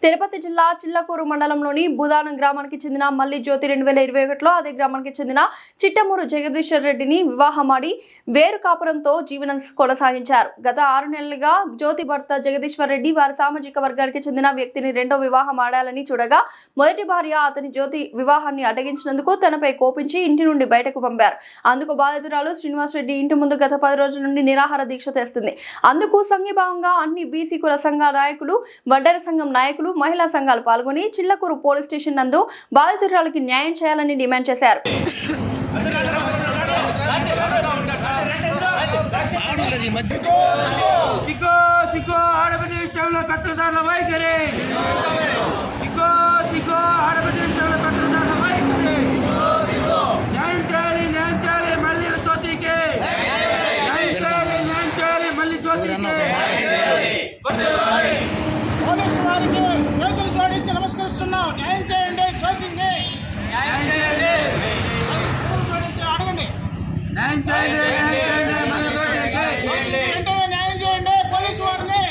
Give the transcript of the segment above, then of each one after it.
తిరుపతి జిల్లా చిల్లకూరు మండలంలోని బుదానం గ్రామానికి చెందిన మల్లి జ్యోతి 2021లో అదే గ్రామానికి చెందిన చిట్టమూరు జగదీశ్వర్ రెడ్డిని వివాహమాడి వేరు కాపురంతో జీవనం కొనసాగించారు. గత 6 నెలలుగా జ్యోతి భర్త జగదీశ్వర్ రెడ్డి వారి సామాజిక వర్గానికి చెందిన వ్యక్తిని రెండో వివాహం ఆడాలని చూడగా మొదటి భార్య అతని జ్యోతి వివాహాన్ని అడ్డగించినందుకు తనపై కోపించి ఇంటి నుండి బయటకు పంపారు. అందుకు బాధితురాలు శ్రీనివాస్ రెడ్డి ఇంటి ముందు గత 10 రోజుల నుండి నిరాహార దీక్ష చేస్తుంది. అందుకు సంఘీభావంగా అన్ని బీసీ కుల సంఘ నాయకులు, వడ్డెర సంఘం నాయకులు, మహిళా సంఘాలు పాల్గొని చిల్లకూరు పోలీస్ స్టేషన్ నందు బాధితురాలికి న్యాయం చేయాలని డిమాండ్ చేశారు. నమస్కరిస్తున్నాం. న్యాయం చేయండి, జ్యోతిని న్యాయం చేయండి, అడగండి. న్యాయం చేయండి, వెంటనే న్యాయం చేయండి. పోలీసు వారిని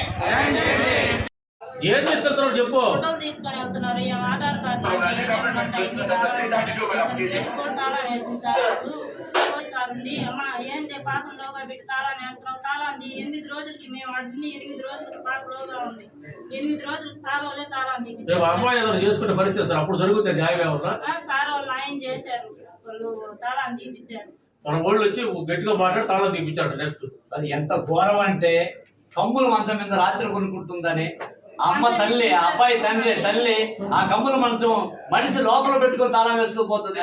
ఏం తీసుకెళ్తున్నారు చెప్పు. తీసుకొని వెళ్తున్నారు. ఆధార్ కార్డు వేసింది అమ్మ ఏంటి పాకంలో పెట్టి తాళాన్ని వేస్తున్నాం. తాళాన్ని 8 రోజులకి మేము అడ్ని 8 రోజులకి పాకలోగా ఉంది. 8 రోజులకి సార్ వాళ్ళే తాళాన్ని అమ్మాయి ఏదైనా చేసుకుంటే పరిస్థితి సార్ అప్పుడు జరుగుతుంది. న్యాయం ఏమన్నా సార్ వాళ్ళు న్యాయం చేశారు. వాళ్ళు తాళాన్ని తీపిచ్చారు. మన వాళ్ళు వచ్చి గట్టిగా మాట్లాడి తాళం తీపిచ్చాడు. నెక్స్ట్ అది ఎంత ఘోరం అంటే కమ్ముల మంచం మీద రాత్రి కొనుక్కుంటుందని అమ్మ తల్లి, అబ్బాయి తండ్రి తల్లి ఆ కమ్ముల మంచం మనిషి లోపల పెట్టుకొని తాళం వేసుకోపోతుంది.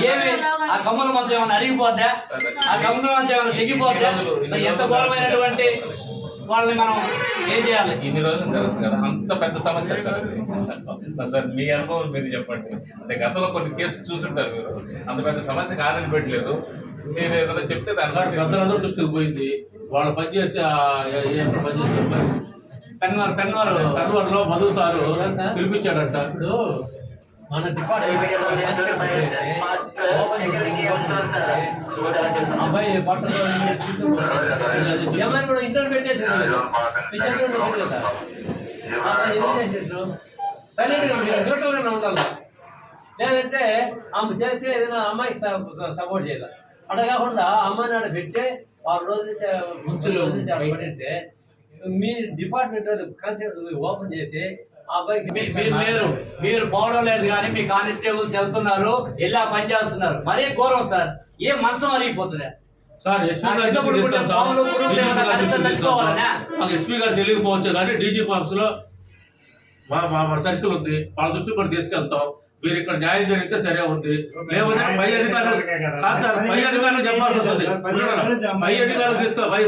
ఏమి ఆ కమ్ముల మంచం ఏమైనా అరిగిపోద్దా? ఆ కమ్ముల మంచం ఏమైనా తెగిపోద్దా? ఎంత ఘోరమైనటువంటి వాళ్ళని మనం ఏం చేయాలి? ఇన్ని రోజులు జరుగుతుంది కదా, అంత పెద్ద సమస్య సార్. మీ అనుభవం మీరు చెప్పండి. అంటే గతంలో కొన్ని కేసులు చూసుంటారు మీరు. అంత పెద్ద సమస్య కాదని పెట్టలేదు. మీరు ఏదైనా చెప్తే పెద్దలందరూ దృష్టికి పోయింది. వాళ్ళు పనిచేసి పెన్వార్లో మధు సారు పిలిపించాడంట. ఇప్పుడు మన అబ్బాయి ఏమైనా కూడా ఇంటర్ పెట్టేసాడు. న్యూట్రల్గానే ఉండాలి. లేదంటే ఆమె చేస్తే ఏదైనా అమ్మాయికి సపోర్ట్ చేయాలి. అట్లా కాకుండా అమ్మాయిని ఆడ పెడితే 6 రోజుల నుంచి ఆడ పడితే మీ డిపార్ట్మెంట్ కాన్స్టేబుల్ ఓపెన్ చేసి మీరు పోవడం లేదు కానీ మీ కానిస్టేబుల్స్ వెళ్తున్నారు, ఇలా పని చేస్తున్నారు. మరీ ఘోరం సార్. ఏ మంచం అరిగిపోతుందా సార్? ఎస్పీ గారు తెలియకపోవచ్చు కానీ డీజీపీ ఆఫీస్ లో మన సర్కిల్ ఉంది. వాళ్ళ దృష్టి కూడా తీసుకెళ్తాం. మీరు ఇక్కడ న్యాయం జరిగితే సరే ఉంది. లేకపోతే పై అధికారులు కాదు సార్, పై అధికారులు చెప్పాల్సి వస్తుంది. పై అధికారులు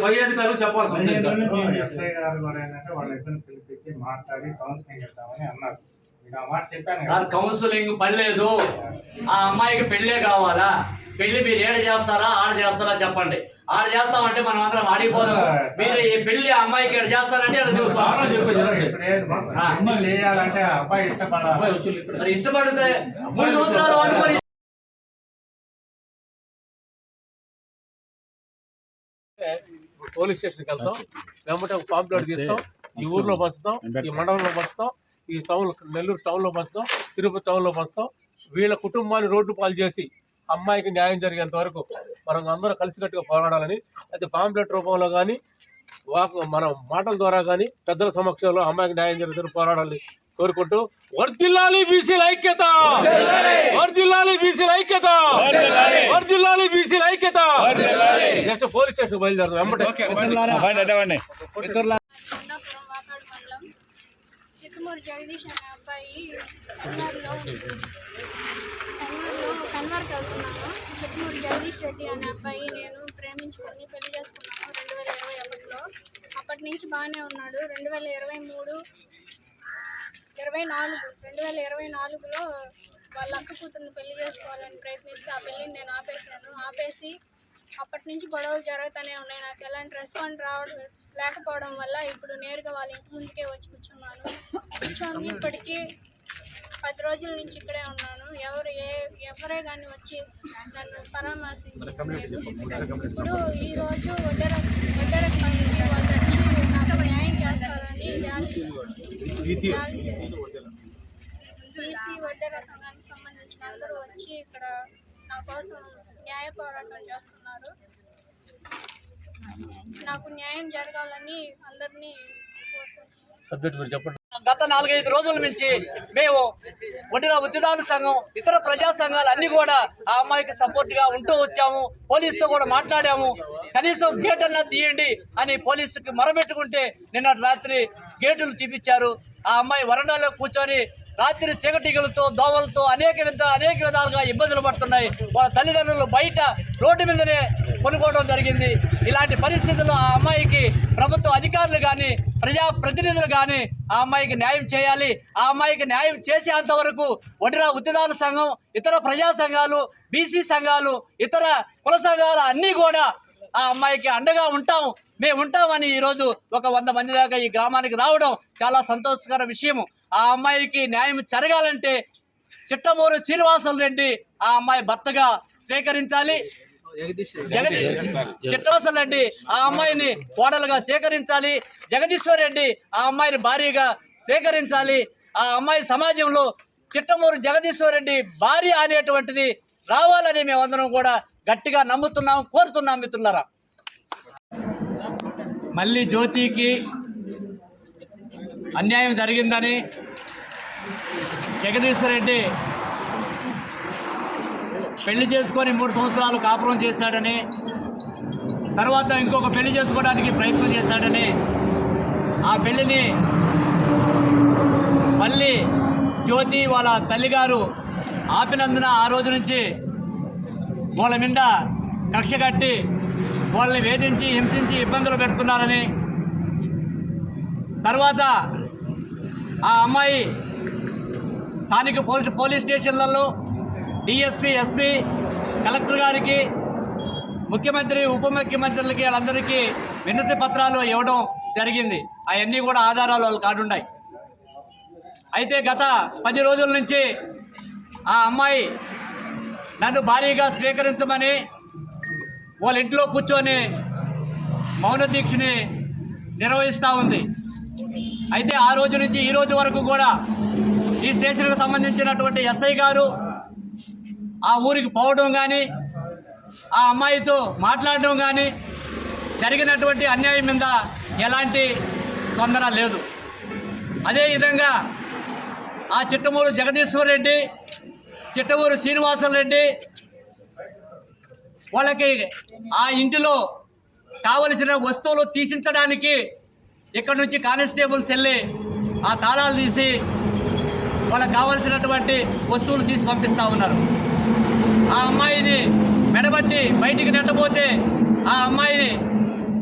పై అధికారులు చెప్పాల్సి వస్తుంది. ఎస్ఐ గారు కూడా ఏంటంటే వాళ్ళిద్దరిని పిలిపించి మాట్లాడి కౌన్సిలింగ్ చేద్దామని అన్నారు. సార్ కౌన్సిలింగ్ పడలేదు. ఆ అమ్మాయికి పెళ్ళే కావాలా? పెళ్లి మీరు ఏడ చేస్తారా ఆడ చేస్తారా చెప్పండి. ఆడ చేస్తామంటే మనం అందరం ఆడిపోదాం. మీరు ఈ పెళ్లి అమ్మాయికి ఏడ చేస్తారంటే చేయాలంటే అబ్బాయి ఇష్టపడితే 3 సంవత్సరాలు వాడుకొని పోలీస్ స్టేషన్కి వెళ్తాం. వెంబటే ఒక పాంప్లెట్ తీస్తాం. ఈ ఊర్లో పంచుతాం, ఈ మండలంలో పంచుతాం, ఈ టౌన్ నెల్లూరు టౌన్లో పంచుతాం, తిరుపతి టౌన్లో పంచుతాం. వీళ్ళ కుటుంబాన్ని రోడ్డు పాలు చేసి అమ్మాయికి న్యాయం జరిగేంత వరకు మనం అందరం కలిసికట్టుగా పోరాడాలని, అయితే పాంప్లెట్ రూపంలో కానీ మన మాటల ద్వారా కానీ పెద్దల సమక్షంలో అమ్మాయికి న్యాయం జరిగే పోరాడాలని కోరుకుంటూ వర్ధిల్లాలి బీసీల ఐక్యత, వర్ధిల్లాలి బీసీల ఐక్యత, వర్ధిల్లాలి బీసీల ఐక్యత. నెక్స్ట్ పోలీస్ స్టేషన్ బయలుదేరుతాం. చిట్టమూరు జగదీష్ అనే అబ్బాయి కన్వర్కి వెళ్తున్నాను. చిట్టమూరు జగదీష్ రెడ్డి అనే అబ్బాయి నేను ప్రేమించుకొని పెళ్లి చేసుకున్నాను 2021లో. అప్పటి నుంచి బాగానే ఉన్నాడు. 2024లో వాళ్ళ అక్క కూతుర్ని పెళ్లి చేసుకోవాలని ప్రయత్నిస్తే ఆ పెళ్ళిని నేను ఆపేసి అప్పటి నుంచి గొడవలు జరుగుతూనే ఉన్నాయి. నాకు ఎలాంటి రెస్పాండ్ లేకపోవడం వల్ల ఇప్పుడు నేరుగా వాళ్ళ ఇంటి ముందుకే వచ్చి కూర్చున్నాను. ఇప్పటికీ 10 రోజుల నుంచి ఇక్కడే ఉన్నాను. ఎవరే కానీ వచ్చి నన్ను పరామర్శించలేదు. ఇప్పుడు ఈరోజు వడ్డెర కమిటీ వాళ్ళు వచ్చి నాకు న్యాయం చేస్తారని వచ్చి ఇక్కడ నా కోసం న్యాయ పోరాటం చేస్తున్నారు. నాకు న్యాయం జరగాలని అందరినీ కోరుకుంటున్నాను. సబ్జెక్ట్ మీరు చెప్పండి. గత 4-5 రోజుల నుంచి మేము వడ్డీరా ఉద్యదాన సంఘం ఇతర ప్రజా సంఘాలు అన్ని కూడా ఆ అమ్మాయికి సపోర్ట్ గా ఉంటూ వచ్చాము. పోలీసుతో కూడా మాట్లాడాము. కనీసం గేట్ అన్నా తీయండి అని పోలీసుకి మొరబెట్టుకుంటే నిన్న రాత్రి గేటులు తీపిచ్చారు. ఆ అమ్మాయి వరండాలో కూర్చొని రాత్రి చీకటిగలతో దోమలతో అనేక విధాలుగా ఇబ్బందులు పడుతున్నాయి. వాళ్ళ తల్లిదండ్రులు బయట రోడ్డు మీదనే కొనుక్కోవడం జరిగింది. ఇలాంటి పరిస్థితుల్లో ఆ అమ్మాయికి ప్రభుత్వ అధికారులు కానీ ప్రజాప్రతినిధులు కానీ ఆ అమ్మాయికి న్యాయం చేయాలి. ఆ అమ్మాయికి న్యాయం చేసేంత వరకు వడ్డీరా ఉద్యదాన సంఘం ఇతర ప్రజా సంఘాలు బీసీ సంఘాలు ఇతర కుల సంఘాలు అన్నీ కూడా ఆ అమ్మాయికి అండగా ఉంటాం. మేము ఉంటామని ఈరోజు ఒక 100 మంది దాకా ఈ గ్రామానికి రావడం చాలా సంతోషకర విషయము. ఆ అమ్మాయికి న్యాయం జరగాలంటే చిట్టమూరు శ్రీనివాసులు రెడ్డి ఆ అమ్మాయి భర్తగా స్వీకరించాలి. చిట్టవాసులు రెడ్డి ఆ అమ్మాయిని కోడలుగా స్వీకరించాలి. జగదీశ్వర్ రెడ్డి ఆ అమ్మాయిని భార్యగా స్వీకరించాలి. ఆ అమ్మాయి సమాజంలో చిట్టమూరు జగదీశ్వర్ రెడ్డి భార్య అనేటువంటిది రావాలని మేమందరం కూడా గట్టిగా నమ్ముతున్నాం, కోరుతున్నాం. మిత్రులారా, మళ్ళీ జ్యోతికి అన్యాయం జరిగిందని జగదీశ్వర్ రెడ్డి పెళ్లి చేసుకొని 3 సంవత్సరాలు కాపురం చేశాడని, తర్వాత ఇంకొక పెళ్లి చేసుకోవడానికి ప్రయత్నం చేశాడని, ఆ పెళ్లిని మళ్ళీ జ్యోతి వాళ్ళ తల్లిగారు ఆపినందున ఆ రోజు నుంచి వాళ్ళ మీద కక్ష కట్టి వాళ్ళని వేధించి హింసించి ఇబ్బందులు పెడుతున్నారని, తర్వాత ఆ అమ్మాయి స్థానిక పోలీస్ స్టేషన్లలో డిఎస్పీ ఎస్పీ కలెక్టర్ గారికి ముఖ్యమంత్రి ఉప ముఖ్యమంత్రులకి వాళ్ళందరికీ వినతి పత్రాలు ఇవ్వడం జరిగింది. అవన్నీ కూడా ఆధారాలు వాళ్ళు కాడున్నాయి. అయితే గత 10 రోజుల నుంచి ఆ అమ్మాయి నన్ను భారీగా స్వీకరించమని వాళ్ళ ఇంట్లో కూర్చొని మౌన దీక్షని నిర్వహిస్తూ ఉంది. అయితే ఆ రోజు నుంచి ఈ రోజు వరకు కూడా ఈ స్టేషన్కు సంబంధించినటువంటి ఎస్ఐ గారు ఆ ఊరికి పోవడం కానీ ఆ అమ్మాయితో మాట్లాడడం కానీ జరిగినటువంటి అన్యాయం మీద ఎలాంటి స్పందన లేదు. అదేవిధంగా ఆ చిట్టమూరు జగదీశ్వర్ రెడ్డి చిట్టమూరు శ్రీనివాసులు రెడ్డి వాళ్ళకి ఆ ఇంటిలో కావలసిన వస్తువులు తీసించడానికి ఇక్కడ నుంచి కానిస్టేబుల్స్ వెళ్ళి ఆ తాళాలు తీసి వాళ్ళకి కావాల్సినటువంటి వస్తువులు తీసి పంపిస్తూ ఉన్నారు. ఆ అమ్మాయిని మెడబట్టి బయటికి నెట్టబోతే ఆ అమ్మాయిని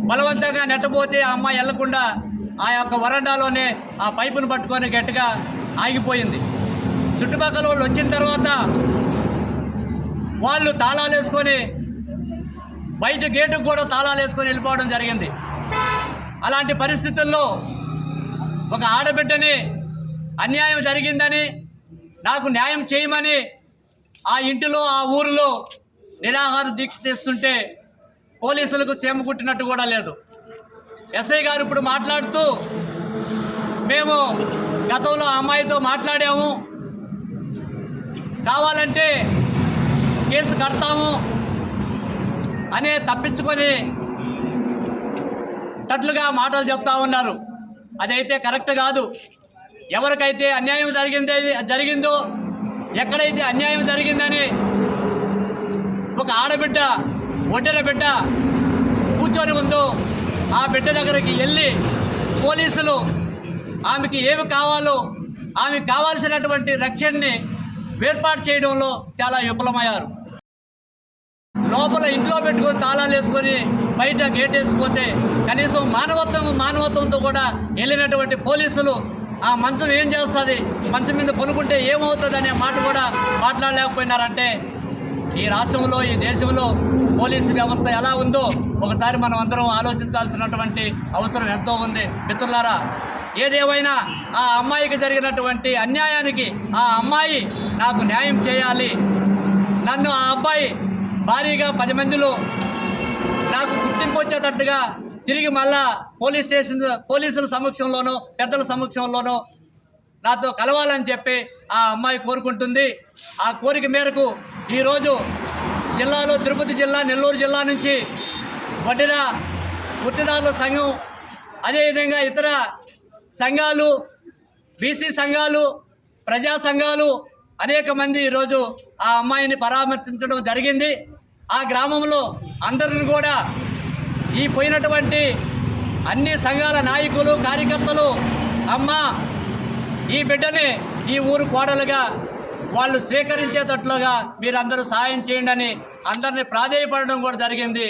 బలవంతంగా నెట్టబోతే ఆ అమ్మాయి వెళ్లకుండా ఆ యొక్క వరండాలోనే ఆ పైపును పట్టుకొని గట్టిగా ఆగిపోయింది. చుట్టుపక్కల వాళ్ళు వచ్చిన తర్వాత వాళ్ళు తాళాలు వేసుకొని బయట గేటుకు కూడా తాళాలు వేసుకొని వెళ్ళిపోవడం జరిగింది. అలాంటి పరిస్థితుల్లో ఒక ఆడబిడ్డని అన్యాయం జరిగిందని నాకు న్యాయం చేయమని ఆ ఇంటిలో ఆ ఊరిలో నిరాహార దీక్ష చేస్తుంటే పోలీసులకు చేమ కుట్టినట్టు కూడా లేదు. ఎస్ఐ గారు ఇప్పుడు మాట్లాడుతూ మేము గతంలో ఆ అమ్మాయితో మాట్లాడాము, కావాలంటే కేసు కడతాము అనే తప్పించుకొని తట్లుగా మాటలు చెప్తా ఉన్నారు. అదైతే కరెక్ట్ కాదు. ఎవరికైతే అన్యాయం జరిగిందో ఎక్కడైతే అన్యాయం జరిగిందని ఒక ఆడబిడ్డ ఒడ్డెర బిడ్డ కూర్చొని ఉందో ఆ బిడ్డ దగ్గరికి వెళ్ళి పోలీసులు ఆమెకి ఏమి కావాలో ఆమెకు కావాల్సినటువంటి రక్షణని ఏర్పాటు చేయడంలో చాలా విఫలమయ్యారు. లోపల ఇంట్లో పెట్టుకొని తాళాలు వేసుకొని బయట గేట్ వేసిపోతే కనీసం మానవత్వంతో కూడా వెళ్ళినటువంటి పోలీసులు ఆ మంచం ఏం చేస్తుంది, మంచం మీద పనుకుంటే ఏమవుతుంది అనే మాట కూడా మాట్లాడలేకపోయినారంటే ఈ రాష్ట్రంలో ఈ దేశంలో పోలీసు వ్యవస్థ ఎలా ఉందో ఒకసారి మనం అందరం ఆలోచించాల్సినటువంటి అవసరం ఎంతో ఉంది. మిత్రులారా, ఏదేమైనా ఆ అమ్మాయికి జరిగినటువంటి అన్యాయానికి ఆ అమ్మాయి నాకు న్యాయం చేయాలి. నన్ను ఆ అబ్బాయి భారీగా 10 మందిలో నాకు గుర్తింపు వచ్చేటట్టుగా తిరిగి మళ్ళా పోలీసుల సమక్షంలోనూ పెద్దల సమక్షంలోనూ నాతో కలవాలని చెప్పి ఆ అమ్మాయి కోరుకుంటుంది. ఆ కోరిక మేరకు ఈరోజు జిల్లాలో తిరుపతి జిల్లా, నెల్లూరు జిల్లా నుంచి వడ్డీదారుల సంఘం, అదేవిధంగా ఇతర సంఘాలు, బీసీ సంఘాలు, ప్రజా సంఘాలు అనేక మంది ఈరోజు ఆ అమ్మాయిని పరామర్శించడం జరిగింది. ఆ గ్రామంలో అందరిని కూడా ఈ పోయినటువంటి అన్ని సంఘాల నాయకులు, కార్యకర్తలు అమ్మ ఈ బిడ్డని ఈ ఊరు కోడలుగా వాళ్ళు స్వీకరించేటట్లుగా మీరందరూ సహాయం చేయండి అని అందరినీ ప్రాధేయపడడం కూడా జరిగింది.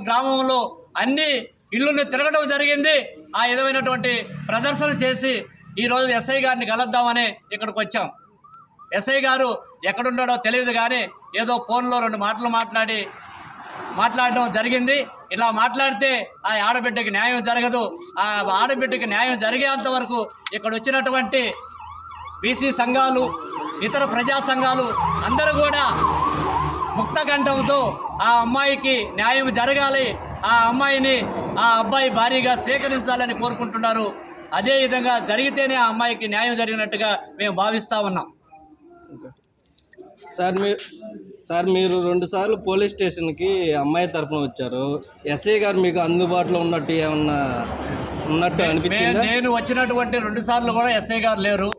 గ్రామంలో అన్ని ఇళ్ళను తిరగడం జరిగింది. ఆ విధమైనటువంటి ప్రదర్శన చేసి ఈరోజు ఎస్ఐ గారిని కలుద్దామని ఇక్కడికి వచ్చాం. ఎస్ఐ గారు ఎక్కడున్నాడో తెలియదు కానీ ఏదో ఫోన్లో 2 మాటలు మాట్లాడడం జరిగింది. ఇలా మాట్లాడితే ఆ ఆడబిడ్డకి న్యాయం జరగదు. ఆ ఆడబిడ్డకి న్యాయం జరిగేంత వరకు ఇక్కడ వచ్చినటువంటి బీసీ సంఘాలు, ఇతర ప్రజా సంఘాలు అందరూ కూడా ముక్తకంఠంతో ఆ అమ్మాయికి న్యాయం జరగాలి, ఆ అమ్మాయిని ఆ అబ్బాయి భారీగా స్వీకరించాలని కోరుకుంటున్నారు. అదేవిధంగా జరిగితేనే ఆ అమ్మాయికి న్యాయం జరిగినట్టుగా మేము భావిస్తూ ఉన్నాం. సార్ మీరు 2 సార్లు పోలీస్ స్టేషన్కి అమ్మాయి తరఫున వచ్చారు. ఎస్ఐ గారు మీకు అందుబాటులో ఉన్నట్టు అనిపించింది? నేను వచ్చినటువంటి 2 సార్లు కూడా ఎస్ఐ గారు లేరు.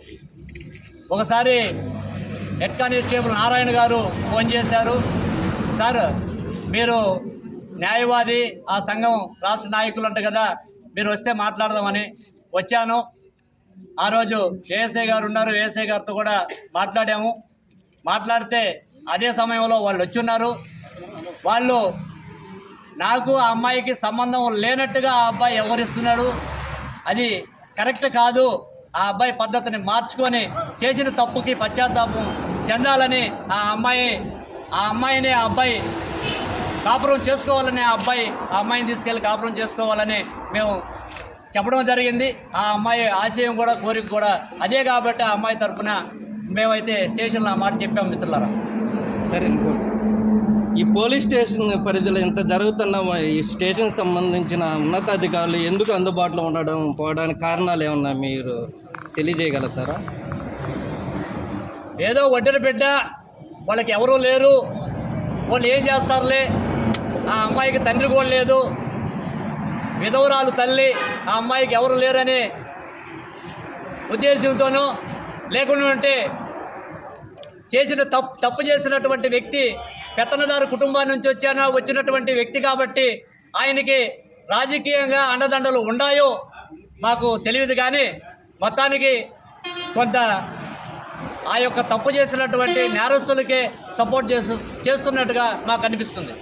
ఒకసారి హెడ్ కానిస్టేబుల్ నారాయణ గారు ఫోన్ చేశారు, సార్ మీరు న్యాయవాది, ఆ సంఘం రాష్ట్ర నాయకులు అంట కదా, మీరు వస్తే మాట్లాడదామని వచ్చాను. ఆ రోజు ఏఎస్ఐ గారు ఉన్నారు, ఏఎస్ఐ గారితో కూడా మాట్లాడితే అదే సమయంలో వాళ్ళు వచ్చున్నారు. వాళ్ళు నాకు ఆ అమ్మాయికి సంబంధం లేనట్టుగా ఆ అబ్బాయి వ్యవహరిస్తున్నాడు, అది కరెక్ట్ కాదు, ఆ అబ్బాయి పద్ధతిని మార్చుకొని చేసిన తప్పుకి పశ్చాత్తాపం చెందాలని ఆ అమ్మాయిని ఆ అబ్బాయి కాపురం చేసుకోవాలని ఆ అమ్మాయిని తీసుకెళ్ళి కాపురం చేసుకోవాలని మేము చెప్పడం జరిగింది. ఆ అమ్మాయి ఆశయం కూడా, కోరిక కూడా అదే కాబట్టి ఆ అమ్మాయి తరఫున మేమైతే స్టేషన్లో ఆ మాట చెప్పాం మిత్రులారా. సరే, ఈ పోలీస్ స్టేషన్ పరిధిలో ఇంత జరుగుతున్న ఈ స్టేషన్కి సంబంధించిన ఉన్నతాధికారులు ఎందుకు అందుబాటులో పోవడానికి కారణాలు ఏమన్నా మీరు తెలియజేయగలుగుతారా? ఏదో వడ్డీల బిడ్డ, వాళ్ళకి ఎవరూ లేరు, వాళ్ళు ఏం చేస్తారులే, ఆ అమ్మాయికి తండ్రి కూడా లేదు, విధవరాలు తల్లి, ఆ అమ్మాయికి ఎవరు లేరనే ఉద్దేశంతోనూ, లేకుండా ఉంటే తప్పు చేసినటువంటి వ్యక్తి పెత్తనదారు కుటుంబాన్ని నుంచి వచ్చినటువంటి వ్యక్తి కాబట్టి ఆయనకి రాజకీయంగా అండదండలు ఉన్నాయో మాకు తెలియదు. కానీ మొత్తానికి కొంత ఆ యొక్క తప్పు చేసినటువంటి నేరస్తులకే సపోర్ట్ చేస్తున్నట్టుగా మాకు అనిపిస్తుంది.